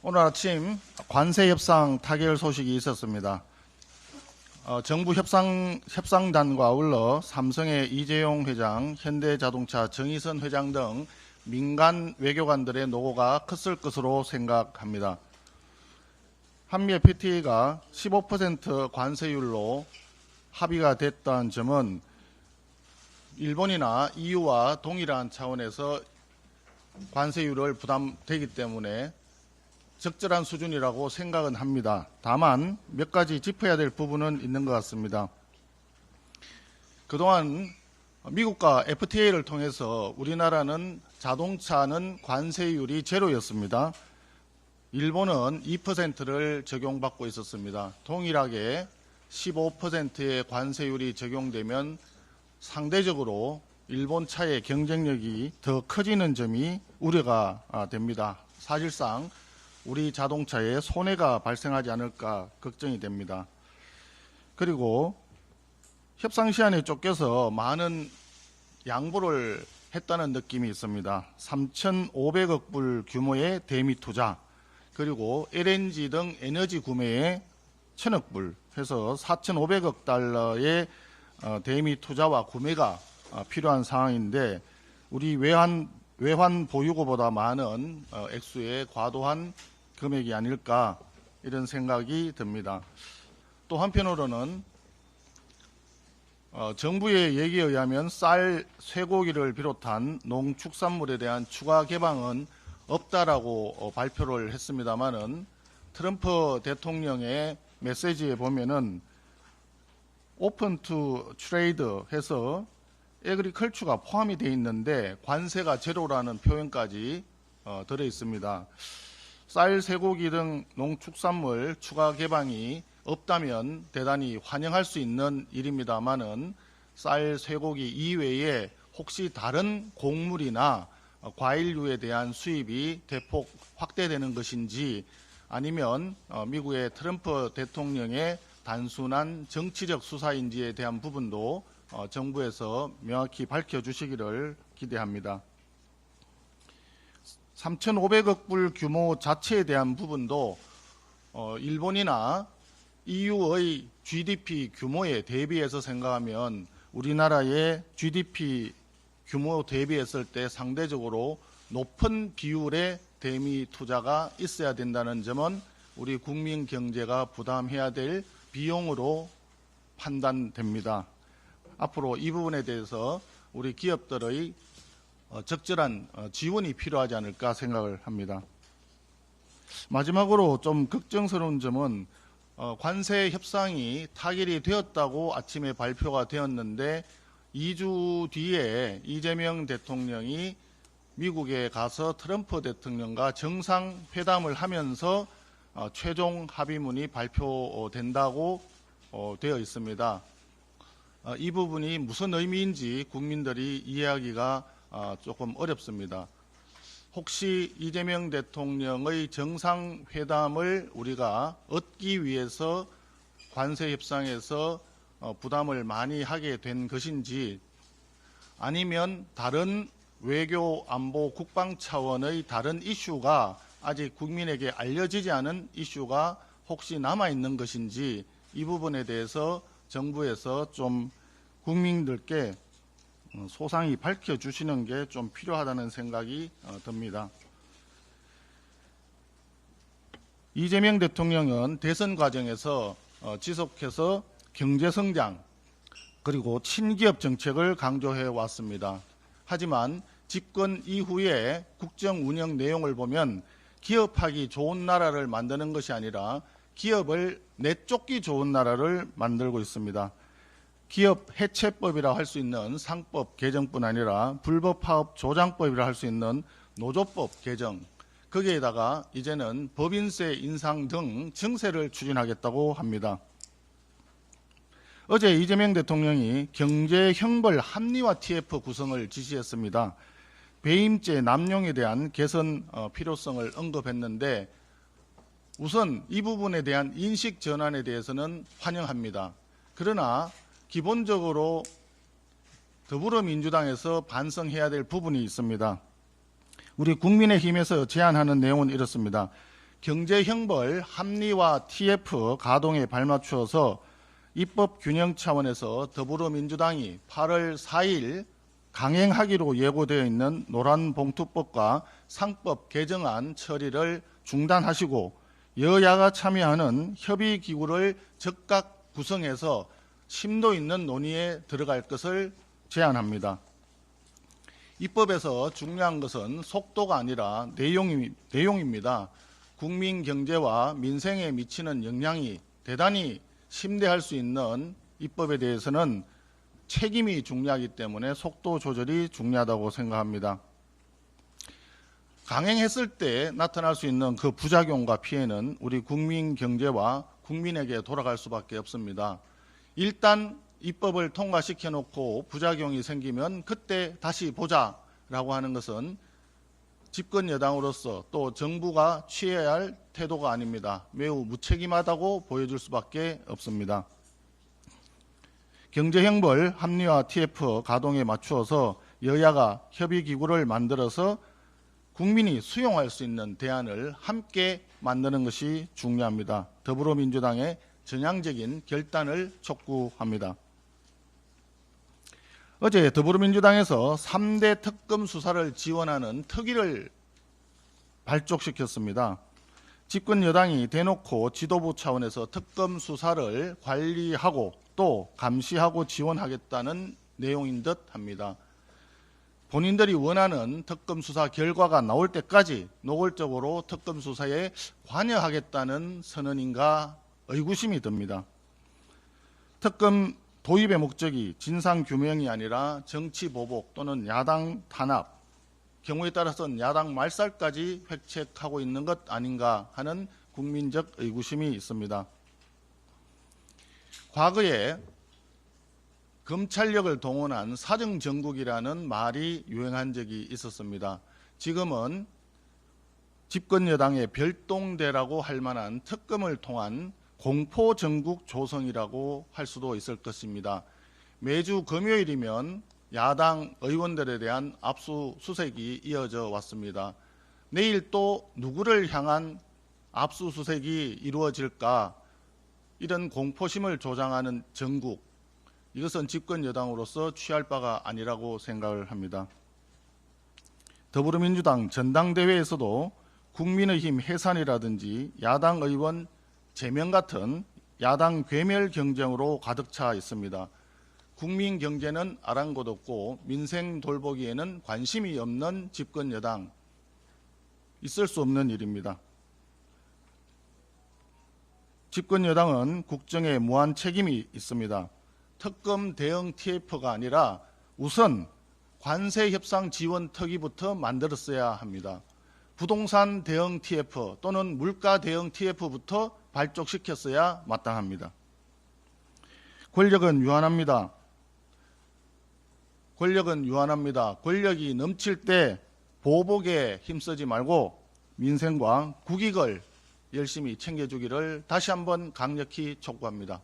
오늘 아침 관세 협상 타결 소식이 있었습니다. 정부 협상단과 아울러 삼성의 이재용 회장, 현대자동차 정의선 회장 등 민간 외교관들의 노고가 컸을 것으로 생각합니다. 한미 FTA가 15% 관세율로 합의가 됐다는 점은 일본이나 EU와 동일한 차원에서 관세율을 부담되기 때문에 적절한 수준이라고 생각은 합니다. 다만 몇 가지 짚어야 될 부분은 있는 것 같습니다. 그동안 미국과 FTA를 통해서 우리나라는 자동차는 관세율이 제로였습니다. 일본은 2%를 적용받고 있었습니다. 동일하게 15%의 관세율이 적용되면 상대적으로 일본 차의 경쟁력이 더 커지는 점이 우려가 됩니다. 사실상 우리 자동차에 손해가 발생하지 않을까 걱정이 됩니다. 그리고 협상 시한에 쫓겨서 많은 양보를 했다는 느낌이 있습니다. 3,500억 불 규모의 대미 투자, 그리고 LNG 등 에너지 구매에 1,000억 불 해서 4,500억 달러의 대미 투자와 구매가 필요한 상황인데 우리 외환 보유고보다 많은 액수의 과도한 금액이 아닐까 이런 생각이 듭니다. 또 한편으로는 정부의 얘기에 의하면 쌀, 쇠고기를 비롯한 농축산물에 대한 추가 개방은 없다라고 발표를 했습니다만은 트럼프 대통령의 메시지에 보면은 오픈 투 트레이드 해서 에그리컬처가 포함이 되어 있는데 관세가 제로라는 표현까지 들어 있습니다. 쌀, 쇠고기 등 농축산물 추가 개방이 없다면 대단히 환영할 수 있는 일입니다만은 쌀, 쇠고기 이외에 혹시 다른 곡물이나 과일류에 대한 수입이 대폭 확대되는 것인지 아니면 미국의 트럼프 대통령의 단순한 정치적 수사인지에 대한 부분도 정부에서 명확히 밝혀주시기를 기대합니다. 3,500억 불 규모 자체에 대한 부분도 일본이나 EU의 GDP 규모에 대비해서 생각하면 우리나라의 GDP 규모 대비했을 때 상대적으로 높은 비율의 대미 투자가 있어야 된다는 점은 우리 국민 경제가 부담해야 될 비용으로 판단됩니다. 앞으로 이 부분에 대해서 우리 기업들의 적절한 지원이 필요하지 않을까 생각을 합니다. 마지막으로 좀 걱정스러운 점은 관세 협상이 타결이 되었다고 아침에 발표가 되었는데 2주 뒤에 이재명 대통령이 미국에 가서 트럼프 대통령과 정상회담을 하면서 최종 합의문이 발표된다고 되어 있습니다. 이 부분이 무슨 의미인지 국민들이 이해하기가 조금 어렵습니다. 혹시 이재명 대통령의 정상회담을 우리가 얻기 위해서 관세 협상에서 부담을 많이 하게 된 것인지 아니면 다른 외교, 안보, 국방 차원의 다른 이슈가 아직 국민에게 알려지지 않은 이슈가 혹시 남아있는 것인지 이 부분에 대해서 정부에서 좀 국민들께 소상히 밝혀주시는 게 좀 필요하다는 생각이 듭니다. 이재명 대통령은 대선 과정에서 지속해서 경제성장 그리고 친기업 정책을 강조해 왔습니다. 하지만 집권 이후에 국정 운영 내용을 보면 기업하기 좋은 나라를 만드는 것이 아니라 기업을 내쫓기 좋은 나라를 만들고 있습니다. 기업 해체법이라 할 수 있는 상법 개정뿐 아니라 불법 파업 조장법이라 할 수 있는 노조법 개정, 거기에다가 이제는 법인세 인상 등 증세를 추진하겠다고 합니다. 어제 이재명 대통령이 경제형벌 합리화 TF 구성을 지시했습니다. 배임죄 남용에 대한 개선 필요성을 언급했는데 우선 이 부분에 대한 인식 전환에 대해서는 환영합니다. 그러나 기본적으로 더불어민주당에서 반성해야 될 부분이 있습니다. 우리 국민의힘에서 제안하는 내용은 이렇습니다. 경제형벌 합리화 TF 가동에 발맞추어서 입법 균형 차원에서 더불어민주당이 8월 4일 강행하기로 예고되어 있는 노란봉투법과 상법 개정안 처리를 중단하시고 여야가 참여하는 협의기구를 즉각 구성해서 심도 있는 논의에 들어갈 것을 제안합니다. 입법에서 중요한 것은 속도가 아니라 내용입니다. 국민 경제와 민생에 미치는 영향이 대단히 심대할 수 있는 입법에 대해서는 책임이 중요하기 때문에 속도 조절이 중요하다고 생각합니다. 강행했을 때 나타날 수 있는 그 부작용과 피해는 우리 국민 경제와 국민에게 돌아갈 수밖에 없습니다. 일단 입법을 통과시켜 놓고 부작용이 생기면 그때 다시 보자라고 하는 것은 집권 여당으로서 또 정부가 취해야 할 태도가 아닙니다. 매우 무책임하다고 보여줄 수밖에 없습니다. 경제형벌 합리화 TF 가동에 맞추어서 여야가 협의기구를 만들어서 국민이 수용할 수 있는 대안을 함께 만드는 것이 중요합니다. 더불어민주당의 전향적인 결단을 촉구합니다. 어제 더불어민주당에서 3대 특검 수사를 지원하는 특위를 발족시켰습니다. 집권 여당이 대놓고 지도부 차원에서 특검 수사를 관리하고 또 감시하고 지원하겠다는 내용인 듯 합니다. 본인들이 원하는 특검 수사 결과가 나올 때까지 노골적으로 특검 수사에 관여하겠다는 선언인가 의구심이 듭니다. 특검 도입의 목적이 진상규명이 아니라 정치보복 또는 야당 탄압, 경우에 따라서는 야당 말살까지 획책하고 있는 것 아닌가 하는 국민적 의구심이 있습니다. 과거에 검찰력을 동원한 사정정국이라는 말이 유행한 적이 있었습니다. 지금은 집권 여당의 별동대라고 할 만한 특검을 통한 공포정국 조성이라고 할 수도 있을 것입니다. 매주 금요일이면 야당 의원들에 대한 압수수색이 이어져 왔습니다. 내일 또 누구를 향한 압수수색이 이루어질까, 이런 공포심을 조장하는 정국, 이것은 집권 여당으로서 취할 바가 아니라고 생각을 합니다. 더불어민주당 전당대회에서도 국민의힘 해산이라든지 야당 의원 제명 같은 야당 괴멸 경쟁으로 가득 차 있습니다. 국민 경제는 아랑곳없고 민생 돌보기에는 관심이 없는 집권 여당, 있을 수 없는 일입니다. 집권 여당은 국정에 무한 책임이 있습니다. 특검 대응 TF가 아니라 우선 관세 협상 지원 특위부터 만들었어야 합니다. 부동산 대응 TF 또는 물가 대응 TF부터 발족시켰어야 마땅합니다. 권력은 유한합니다. 권력이 넘칠 때 보복에 힘쓰지 말고 민생과 국익을 열심히 챙겨주기를 다시 한번 강력히 촉구합니다.